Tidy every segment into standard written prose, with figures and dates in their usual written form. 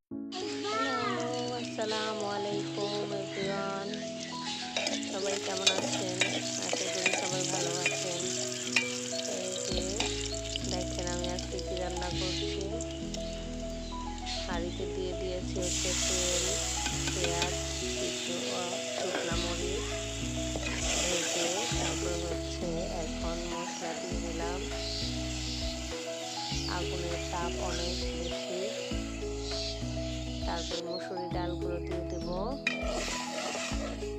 Hello, আসসালামু আলাইকুম everyone. সবাই কেমন আছেন? আশা করি সবাই ভালো আছেন। এই যে দেখেন আমি আজকে কি রান্না করছি। হাঁড়িতে দিয়ে দিয়েছি হচ্ছে তেল, পেঁয়াজ, কিছু শুকনা মরিচ ভেজে তারপর হচ্ছে এখন মশলা দিয়ে দিলাম। আগুনের তাপ অনেক বেশি। তারপর মুসুরি ডালগুলো দিয়ে দেব।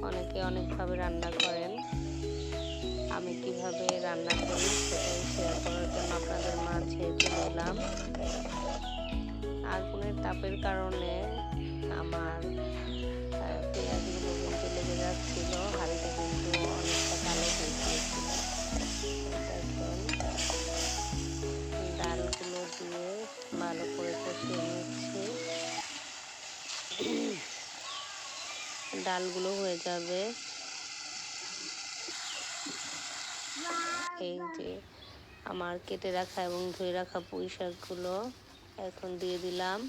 অনেকে অনেকভাবে রান্না করেন, আমি কিভাবে রান্না করি সেটাই শেয়ার করার জন্য আপনাদের মাঝে চলে এলাম। আগুনের তাপের কারণে আমার পেঁয়াজগুলো কিন্তু লেগে যাচ্ছিল, হাঁড়িটা কিন্তু অনেকটা কালো হয়ে গিয়েছিল। দেখেন ডালগুলো দিয়ে ভালো করে কষিয়ে নিচ্ছি। ডালগুলো হয়ে যাবে। এই যে আমার কেটে রাখা এবং ধুয়ে রাখা পুঁই শাকগুলো এখন দিয়ে দিলাম।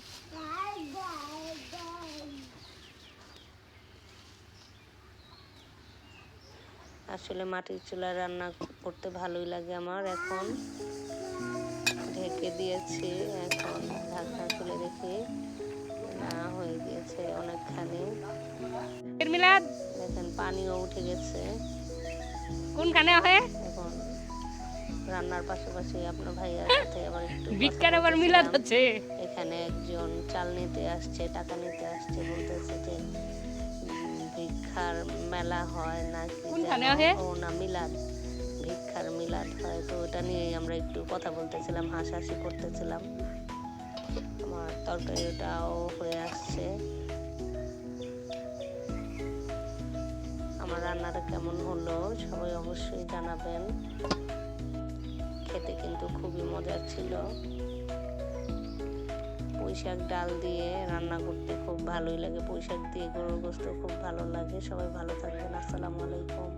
আসলে মাটির চুলায় রান্না করতে ভালোই লাগে আমার। এখন ঢেকে দিয়েছি, এখন ঢাকনা খুলে দেখি না হয়ে গিয়েছে অনেকখানি। দেখেন পানিও উঠে গেছে। কোনখানে হয় এখন রান্নার পাশাপাশি আপনার ভাইয়ার সাথে আবার একটু ভিক্ষার আবার মিলাদ হচ্ছে। এখানে একজন চাল নিতে আসছে, টাকা নিতে আসছে, বলতেছে যে ভিক্ষার মেলা হয় নাকি ও না মিলাদ, ভিক্ষার মিলাদ হয়। তো ওটা নিয়েই আমরা একটু কথা বলতেছিলাম, হাসাহাসি করতেছিলাম। আমার তরকারিটাও হয়ে আসছে। আমার রান্নাটা কেমন হলো সবাই অবশ্যই জানাবেন। খেতে কিন্তু খুবই মজার ছিল। পুঁইশাক ডাল দিয়ে রান্না করতে খুব ভালোই লাগে, পুঁইশাক দিয়ে গরুর গোশত খুব ভালো লাগে। সবাই ভালো থাকবেন। আসসালামু আলাইকুম।